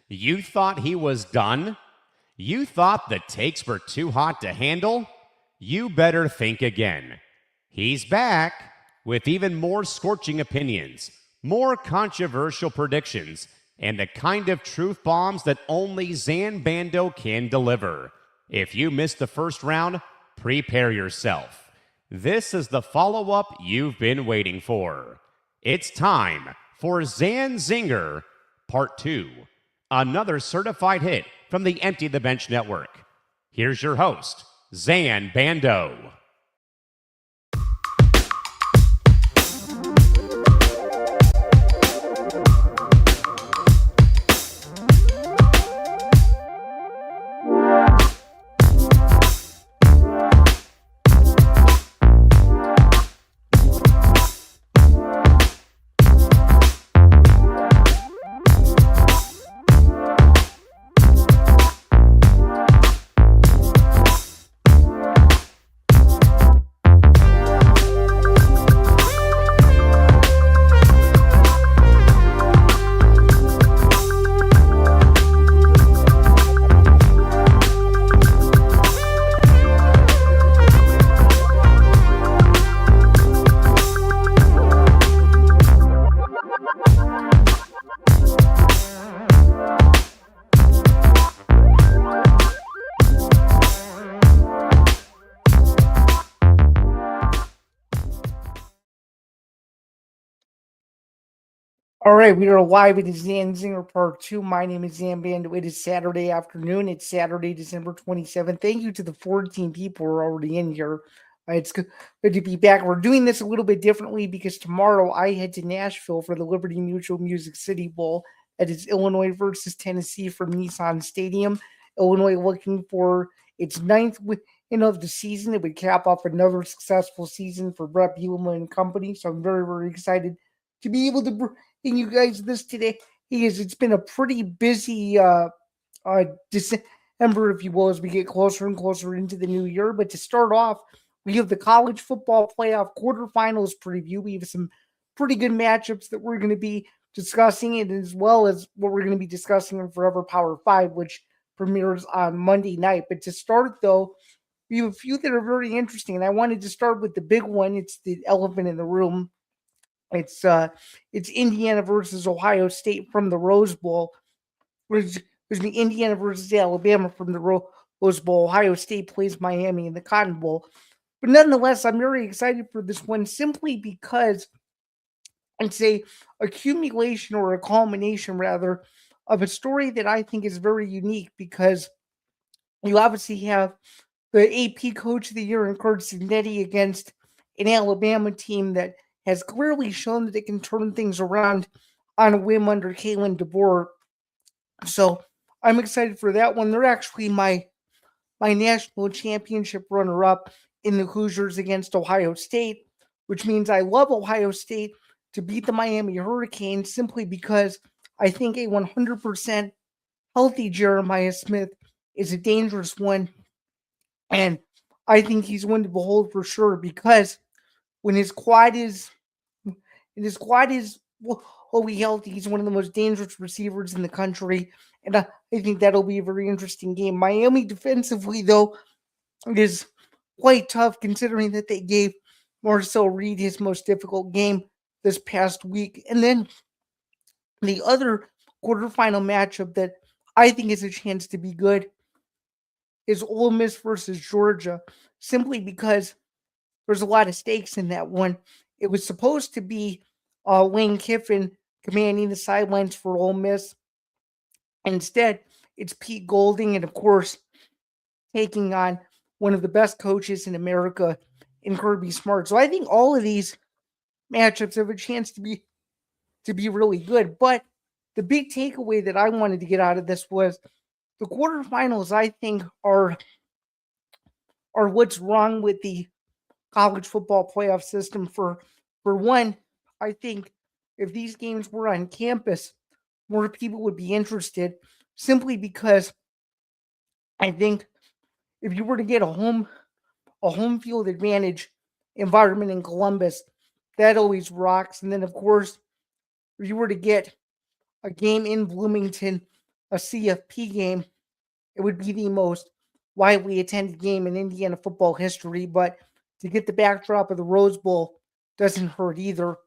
You thought he was done? You thought the takes were too hot to handle? You better think again. He's back with even more scorching opinions, more controversial predictions, and the kind of truth bombs that only Zain Bando can deliver. If you missed the first round, prepare yourself. This is the follow-up you've been waiting for. It's time for Zain Zinger Part 2, another certified hit from the Empty the Bench Network. Here's your host, Zain Bando. All right, we are live. It is Zain Zinger Part 2. My name is Zain Bando. It is Saturday afternoon. It's Saturday, December 27th. Thank you to the 14 people who are already in here. It's good to be back. We're doing this a little bit differently because tomorrow I head to Nashville for the Liberty Mutual Music City Bowl. That is Illinois versus Tennessee from Nissan Stadium. Illinois looking for its ninth win of the season. It would cap off another successful season for Bret Bielema and company. So I'm very, very excited to be able to bring you guys this today. It's been a pretty busy December, if you will, as we get closer and closer into the new year. But to start off, we have the college football playoff quarterfinals preview. We have some pretty good matchups that we're going to be discussing, and as well as what we're going to be discussing in Forever Power 5, which premieres on Monday night. But to start, though, we have a few that are very interesting, and I wanted to start with the big one. It's the elephant in the room. It's Indiana versus Ohio State from the Rose Bowl. Excuse me, Indiana versus Alabama from the Rose Bowl. Ohio State plays Miami in the Cotton Bowl. But nonetheless, I'm very excited for this one simply because it's a accumulation or a culmination, rather, of a story that I think is very unique because you obviously have the AP Coach of the Year in Curt Cignetti against an Alabama team that has clearly shown that it can turn things around on a whim under Kalen DeBoer. So I'm excited for that one. They're actually my national championship runner-up in the Hoosiers against Ohio State, which means I love Ohio State to beat the Miami Hurricanes simply because I think a 100% healthy Jeremiah Smith is a dangerous one. And I think he's one to behold for sure because when his quad is fully healthy, he's one of the most dangerous receivers in the country. And I think that'll be a very interesting game. Miami defensively, though, is quite tough considering that they gave Marcel Reed his most difficult game this past week. And then the other quarterfinal matchup that I think has a chance to be good is Ole Miss versus Georgia, simply because there's a lot of stakes in that one. It was supposed to be Lane Kiffin commanding the sidelines for Ole Miss. Instead, it's Pete Golding, and of course, taking on one of the best coaches in America in Kirby Smart. So I think all of these matchups have a chance to be really good. But the big takeaway that I wanted to get out of this was the quarterfinals, I think, are what's wrong with the college football playoff system. For one, I think if these games were on campus, more people would be interested simply because I think if you were to get a home field advantage environment in Columbus, that always rocks. And then, of course, if you were to get a game in Bloomington, a CFP game. It would be the most widely attended game in Indiana football history, but to get the backdrop of the Rose Bowl doesn't hurt either.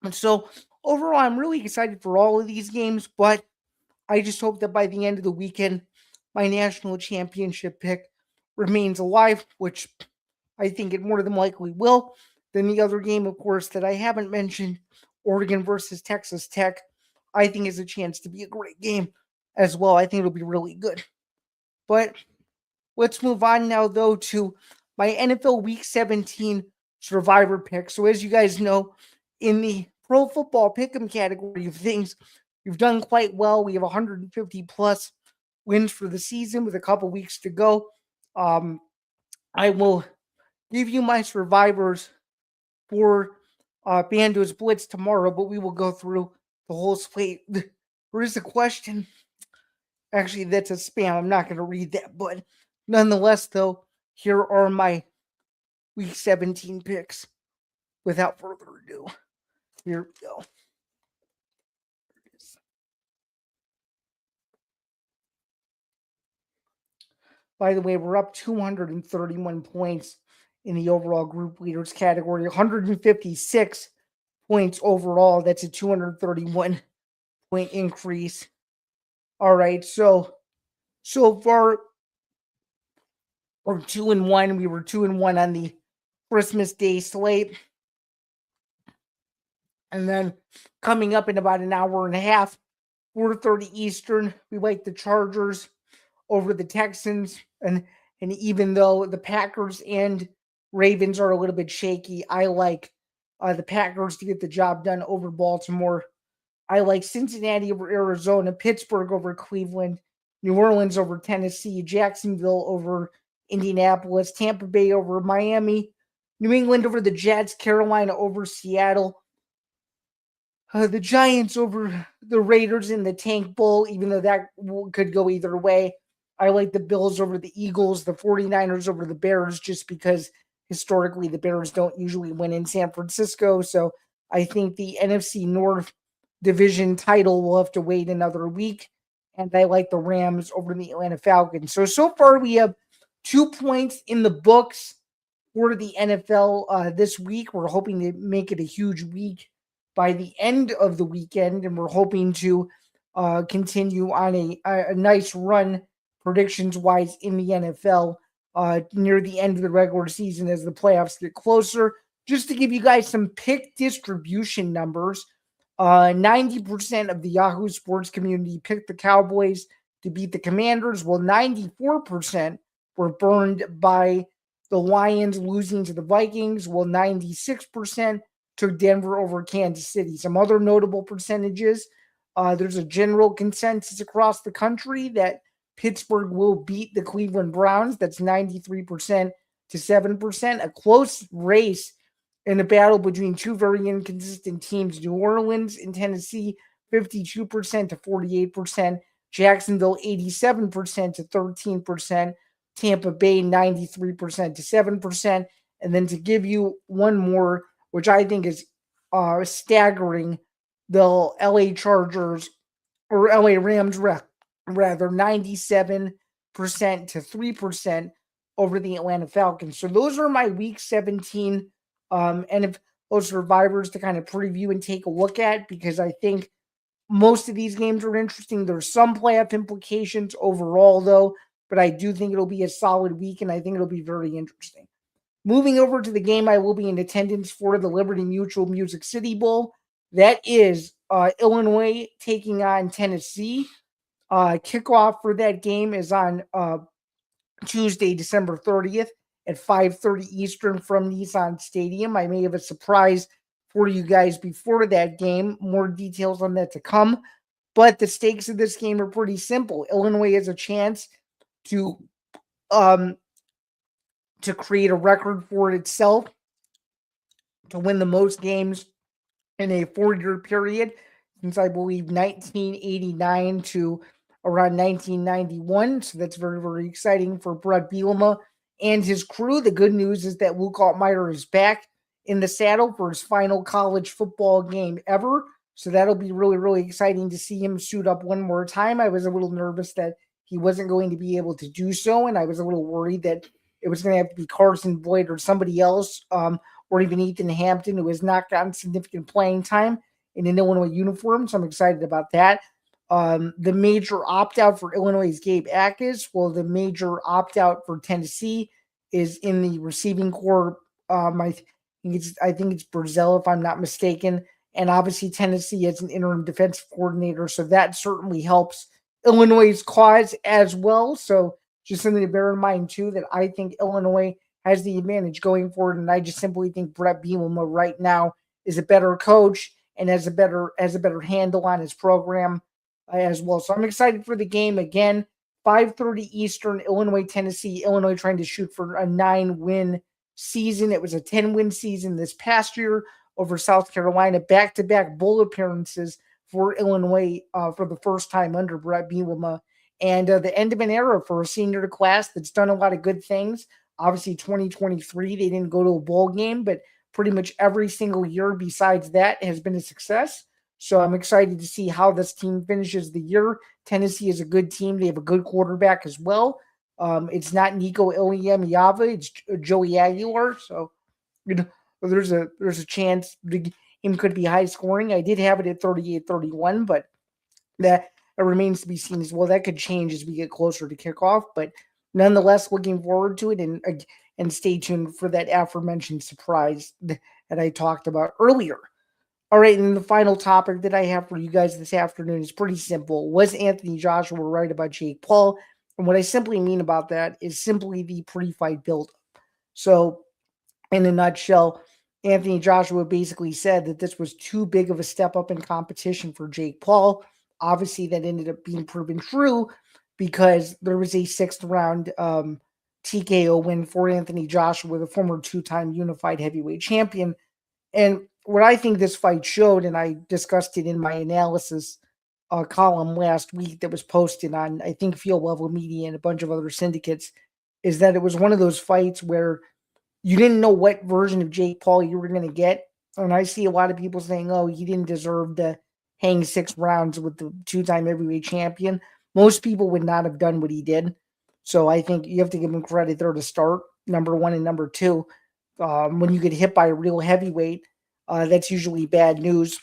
And so overall, I'm really excited for all of these games, but I just hope that by the end of the weekend, my national championship pick remains alive, which I think it more than likely will. Then the other game, of course, that I haven't mentioned, Oregon versus Texas Tech, I think is a chance to be a great game as well. I think it'll be really good. But let's move on now, though, to my NFL Week 17 survivor pick. So as you guys know, in the pro football pick'em category of things, we've done quite well. We have 150 plus wins for the season with a couple weeks to go. I will give you my survivors for Bando's Blitz tomorrow, but we will go through the whole slate. There is a question. Actually, that's a spam. I'm not going to read that, but nonetheless, though, here are my Week 17 picks. Without further ado, here we go. By the way, we're up 231 points in the overall group leaders category, 156 points overall. That's a 231 point increase. All right, so far we're 2-1. We were 2-1 on the Christmas Day slate. And then coming up in about an hour and a half, 4:30 Eastern, we like the Chargers over the Texans. And even though the Packers and Ravens are a little bit shaky, I like the Packers to get the job done over Baltimore. I like Cincinnati over Arizona, Pittsburgh over Cleveland, New Orleans over Tennessee, Jacksonville over Indianapolis, Tampa Bay over Miami, New England over the Jets, Carolina over Seattle, the Giants over the Raiders in the Tank Bowl, even though that could go either way. I like the Bills over the Eagles, the 49ers over the Bears, just because historically the Bears don't usually win in San Francisco. So I think the NFC North division title will have to wait another week. And I like the Rams over the Atlanta Falcons. So far we have 2 points in the books for the NFL this week. We're hoping to make it a huge week by the end of the weekend, and we're hoping to continue on a nice run predictions-wise in the NFL near the end of the regular season as the playoffs get closer. Just to give you guys some pick distribution numbers, 90% of the Yahoo Sports community picked the Cowboys to beat the Commanders, while 94% were burned by the Lions losing to the Vikings, while 96% took Denver over Kansas City. Some other notable percentages. There's a general consensus across the country that Pittsburgh will beat the Cleveland Browns. That's 93% to 7%. A close race in a battle between two very inconsistent teams. New Orleans and Tennessee, 52% to 48%. Jacksonville, 87% to 13%. Tampa Bay, 93% to 7%. And then to give you one more, which I think is staggering, the LA Chargers or LA Rams rather 97% to 3% over the Atlanta Falcons. So those are my Week 17 and if those survivors to kind of preview and take a look at, because I think most of these games are interesting. There's some playoff implications overall, though, but I do think it'll be a solid week, and I think it'll be very interesting. Moving over to the game I will be in attendance for, the Liberty Mutual Music City Bowl. That is Illinois taking on Tennessee. Kickoff for that game is on Tuesday, December 30th at 5:30 Eastern from Nissan Stadium. I may have a surprise for you guys before that game. More details on that to come. But the stakes of this game are pretty simple. Illinois has a chance to create a record for itself, to win the most games in a 4-year period since, I believe, 1989 to around 1991. So that's very, very exciting for Bret Bielema and his crew. The good news is that Luke Altmaier is back in the saddle for his final college football game ever. So that'll be really, really exciting to see him suit up one more time. I was a little nervous that he wasn't going to be able to do so, and I was a little worried that it was going to have to be Carson Boyd or somebody else, or even Ethan Hampton, who has not gotten significant playing time in an Illinois uniform. So I'm excited about that. The major opt-out for Illinois is Gabe Akis. Well, the major opt-out for Tennessee is in the receiving corps. I think it's Brazil, if I'm not mistaken. And obviously Tennessee has an interim defensive coordinator, so that certainly helps Illinois' cause as well. So just something to bear in mind too, that I think Illinois has the advantage going forward, and I just simply think Bret Bielema right now is a better coach and has a better handle on his program as well. So I'm excited for the game again. 5:30 Eastern, Illinois, Tennessee. Illinois trying to shoot for a 9-win season. It was a 10-win season this past year over South Carolina. Back-to-back bowl appearances for Illinois for the first time under Bret Bielema. And the end of an era for a senior class that's done a lot of good things. Obviously, 2023, they didn't go to a bowl game, but pretty much every single year besides that has been a success. So I'm excited to see how this team finishes the year. Tennessee is a good team. They have a good quarterback as well. It's not Nico Iamaleava, it's Joey Aguilar. So there's a chance the game could be high scoring. I did have it at 38-31, but that remains to be seen as well. That could change as we get closer to kickoff, but nonetheless, looking forward to it, and stay tuned for that aforementioned surprise that I talked about earlier. All right, and the final topic that I have for you guys this afternoon is pretty simple. Was Anthony Joshua right about Jake Paul? And what I simply mean about that is simply the pre-fight build-up. So, in a nutshell, Anthony Joshua basically said that this was too big of a step up in competition for Jake Paul. Obviously, that ended up being proven true because there was a sixth-round TKO win for Anthony Joshua, the former two-time unified heavyweight champion. And what I think this fight showed, and I discussed it in my analysis column last week that was posted on, I think, Field Level Media and a bunch of other syndicates, is that it was one of those fights where you didn't know what version of Jake Paul you were going to get. And I see a lot of people saying, oh, he didn't deserve to hang 6 rounds with the two-time heavyweight champion. Most people would not have done what he did. So I think you have to give him credit there to start, number one, and number two. When you get hit by a real heavyweight, that's usually bad news.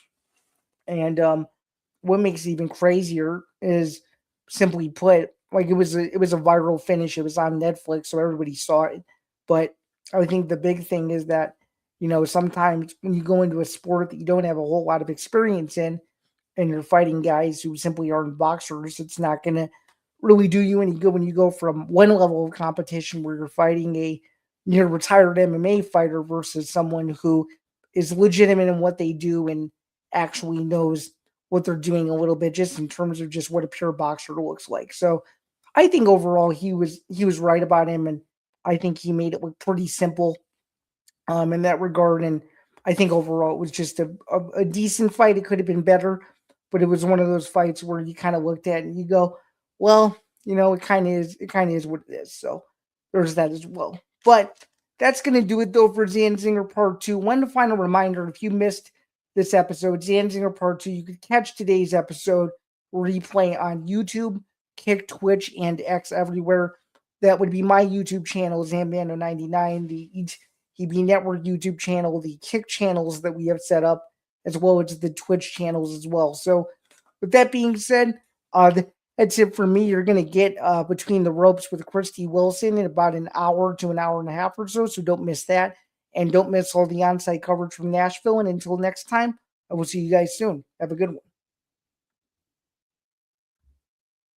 And what makes it even crazier is, simply put, like it was a viral finish. It was on Netflix, so everybody saw it. But I think the big thing is that, sometimes when you go into a sport that you don't have a whole lot of experience in, and you're fighting guys who simply aren't boxers, it's not going to really do you any good when you go from one level of competition where you're fighting a near retired MMA fighter versus someone who is legitimate in what they do and actually knows what they're doing a little bit, just in terms of just what a pure boxer looks like. So I think overall he was right about him, and I think he made it look pretty simple in that regard. And I think overall it was just a decent fight. It could have been better, but it was one of those fights where you kind of looked at it and you go, well, it kind of is what it is. So there's that as well. But that's going to do it, though, for Zain Zinger Part 2. One final reminder, if you missed this episode, Zain Zinger Part 2, you could catch today's episode replay on YouTube, Kick, Twitch, and X everywhere. That would be my YouTube channel, Zain Bando 99, the ETB Network YouTube channel, the Kick channels that we have set up, as well as the Twitch channels as well. So with that being said, that's it for me. You're going to get Between the Ropes with Christy Wilson in about an hour to an hour and a half or so. So don't miss that. And don't miss all the on-site coverage from Nashville. And until next time, I will see you guys soon. Have a good one.